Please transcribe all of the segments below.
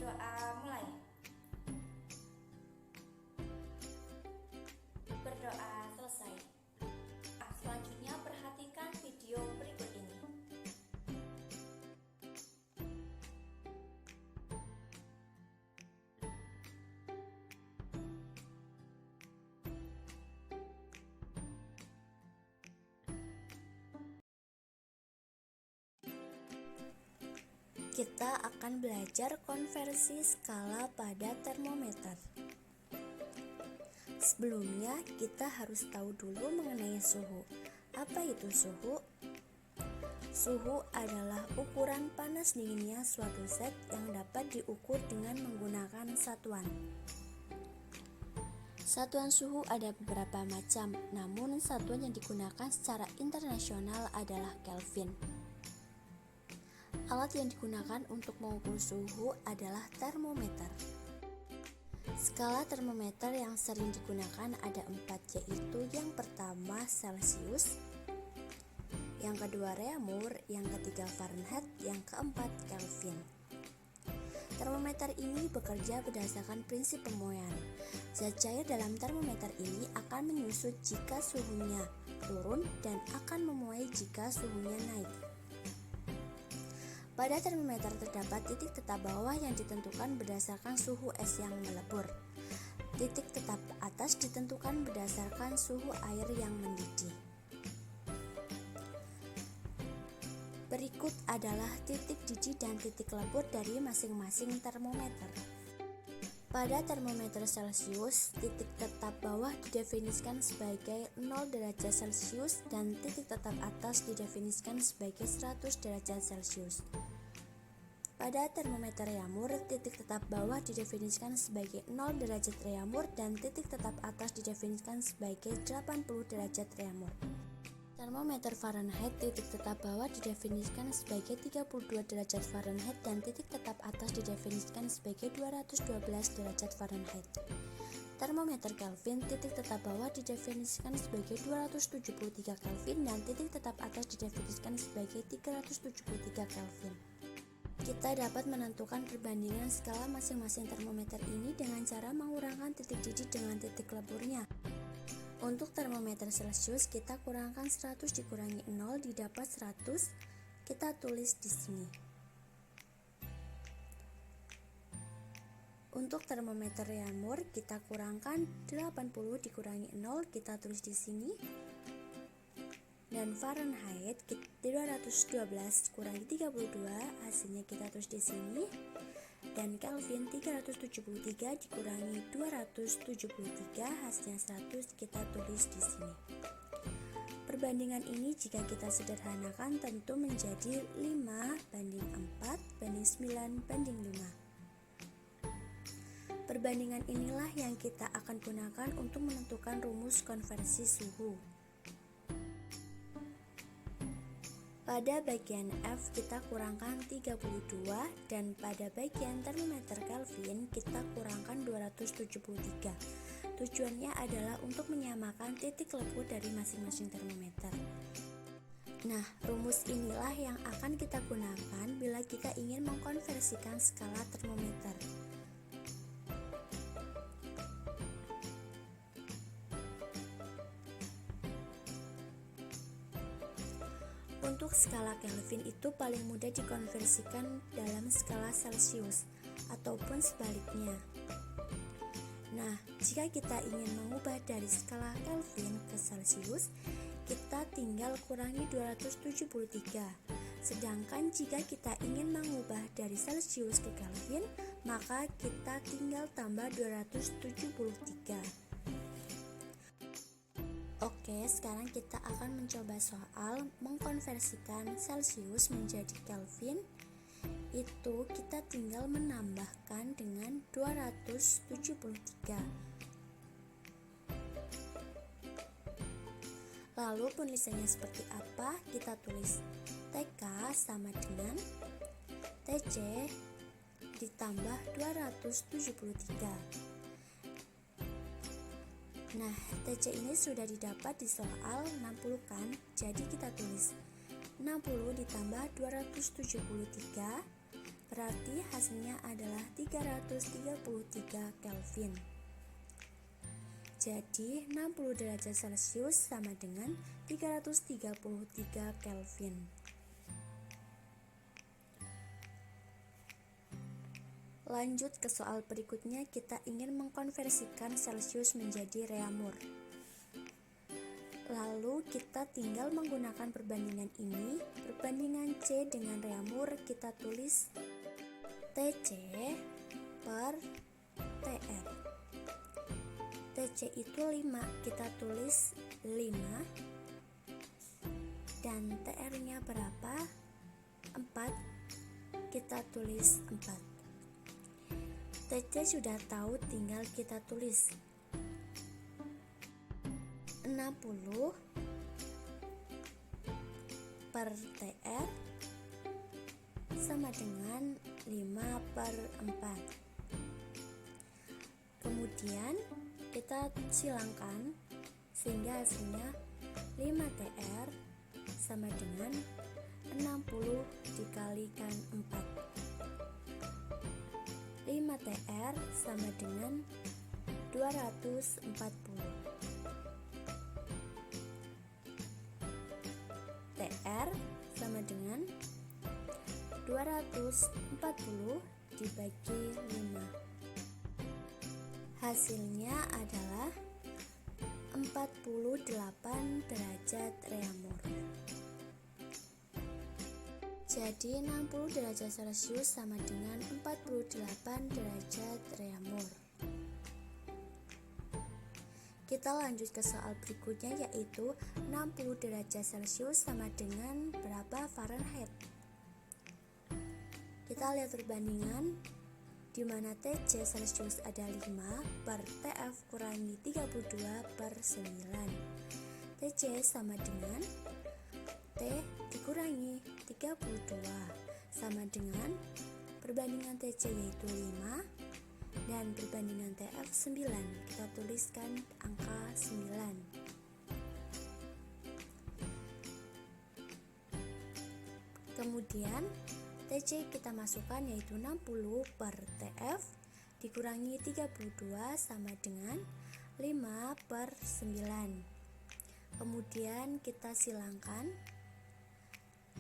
Berdoa mulai. Berdoa selesai. Selanjutnya perhatikan video berikut ini. Kita akan belajar konversi skala pada termometer. Sebelumnya, kita harus tahu dulu mengenai suhu. Apa itu suhu? Suhu adalah ukuran panas dinginnya suatu zat yang dapat diukur dengan menggunakan satuan. Satuan suhu ada beberapa macam, namun satuan yang digunakan secara internasional adalah Kelvin. Alat yang digunakan untuk mengukur suhu adalah termometer. Skala termometer yang sering digunakan ada 4, yaitu yang pertama Celsius, yang kedua Reaumur, yang ketiga Fahrenheit, yang keempat Kelvin. Termometer ini bekerja berdasarkan prinsip pemuaian. Zat cair dalam termometer ini akan menyusut jika suhunya turun dan akan memuai jika suhunya naik. Pada termometer terdapat titik tetap bawah yang ditentukan berdasarkan suhu es yang melebur. Titik tetap atas ditentukan berdasarkan suhu air yang mendidih. Berikut adalah titik didih dan titik lebur dari masing-masing termometer. Pada termometer Celsius, titik tetap bawah didefinisikan sebagai 0 derajat Celsius dan titik tetap atas didefinisikan sebagai 100 derajat Celsius. Pada termometer Reaumur, titik tetap bawah didefinisikan sebagai 0 derajat Reaumur dan titik tetap atas didefinisikan sebagai 80 derajat Reaumur. Termometer Fahrenheit, titik tetap bawah didefinisikan sebagai 32 derajat Fahrenheit dan titik tetap atas didefinisikan sebagai 212 derajat Fahrenheit. Termometer Kelvin, titik tetap bawah didefinisikan sebagai 273 Kelvin dan titik tetap atas didefinisikan sebagai 373 Kelvin. Kita dapat menentukan perbandingan skala masing-masing termometer ini dengan cara mengurangkan titik didih dengan titik leburnya. Untuk termometer Celsius, kita kurangkan 100 dikurangi 0 didapat 100. Kita tulis di sini. Untuk termometer Reaumur, kita kurangkan 80 dikurangi 0, kita tulis di sini. Dan Fahrenheit 212 kurangi 32, hasilnya kita tulis di sini. Dan Kelvin 373 dikurangi 273, hasilnya 100, kita tulis di sini. Perbandingan ini jika kita sederhanakan tentu menjadi 5:4:9:5. Perbandingan inilah yang kita akan gunakan untuk menentukan rumus konversi suhu. Pada bagian F kita kurangkan 32 dan pada bagian termometer Kelvin kita kurangkan 273. Tujuannya adalah untuk menyamakan titik lebur dari masing-masing termometer. Nah, rumus inilah yang akan kita gunakan bila kita ingin mengkonversikan skala termometer. Untuk skala Kelvin itu paling mudah dikonversikan dalam skala Celsius ataupun sebaliknya. Nah, jika kita ingin mengubah dari skala Kelvin ke Celsius, kita tinggal kurangi 273. Sedangkan jika kita ingin mengubah dari Celsius ke Kelvin, maka kita tinggal tambah 273. Oke, sekarang kita akan mencoba soal mengkonversikan Celsius menjadi Kelvin. Itu kita tinggal menambahkan dengan 273. Lalu penulisannya seperti apa? Kita tulis TK sama dengan TC ditambah 273. Nah, TC ini sudah didapat di soal 60 kan? Jadi kita tulis 60 ditambah 273 berarti hasilnya adalah 333 Kelvin. Jadi 60 derajat Celcius sama dengan 333 Kelvin. Lanjut ke soal berikutnya, kita ingin mengkonversikan Celcius menjadi reaumur. Lalu kita tinggal menggunakan perbandingan ini. Perbandingan C dengan reaumur kita tulis TC per TR. TC itu 5, kita tulis 5. Dan TR-nya berapa? 4, kita tulis 4. TC sudah tahu, tinggal kita tulis 60 per TR sama dengan 5 per 4. Kemudian kita silangkan sehingga hasilnya 5 TR sama dengan 60 dikalikan 4. 5 TR sama dengan 240. TR sama dengan 240 dibagi 5. Hasilnya adalah 48 derajat reaumur. Jadi 60 derajat Celcius sama dengan 48 derajat reaumur. Kita lanjut ke soal berikutnya, yaitu 60 derajat Celcius sama dengan berapa Fahrenheit. Kita lihat perbandingan di mana TC Celcius ada 5 per TF kurangi 32 per 9. TC sama dengan T dikurangi 32 sama dengan perbandingan TC yaitu 5 dan perbandingan TF 9. Kita tuliskan angka 9. Kemudian TC kita masukkan yaitu 60 per TF dikurangi 32 sama dengan 5 per 9. Kemudian kita silangkan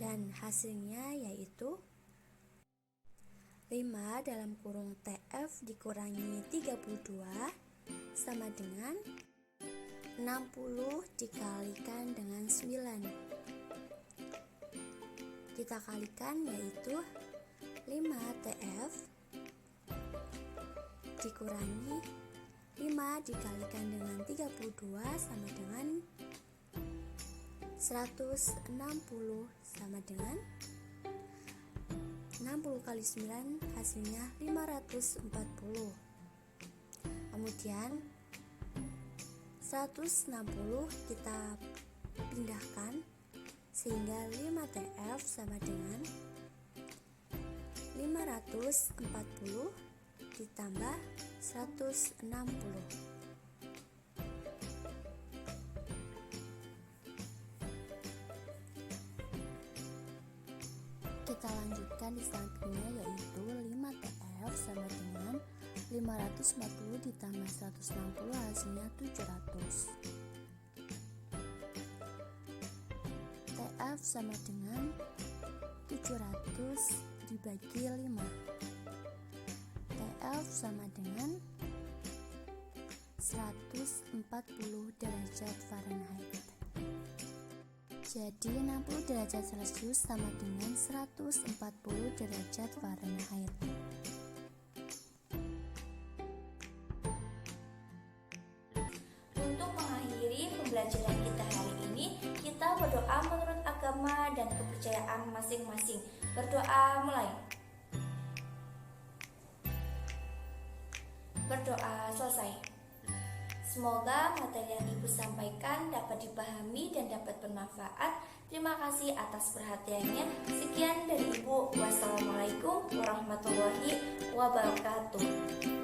dan hasilnya yaitu 5 dalam kurung TF dikurangi 32 sama dengan 60 dikalikan dengan 9. Kita kalikan yaitu 5 TF dikurangi 5 dikalikan dengan 32 sama dengan 160 sama dengan 60 kali 9 hasilnya 540. Kemudian 160 kita pindahkan sehingga 5 TF sama dengan 540 ditambah 160. Kita lanjutkan di sampingnya yaitu 5 TF sama dengan 540 ditambah 160 hasilnya 700. TF sama dengan 700 dibagi 5. TF sama dengan 140 derajat Fahrenheit. Jadi 60 derajat Celcius sama dengan 140 derajat Fahrenheit. Untuk mengakhiri pembelajaran kita hari ini, kita berdoa menurut agama dan kepercayaan masing-masing. Berdoa mulai. Berdoa selesai. Semoga materi yang Ibu sampaikan dapat dipahami dan dapat bermanfaat. Terima kasih atas perhatiannya. Sekian dari Ibu. Wassalamualaikum warahmatullahi wabarakatuh.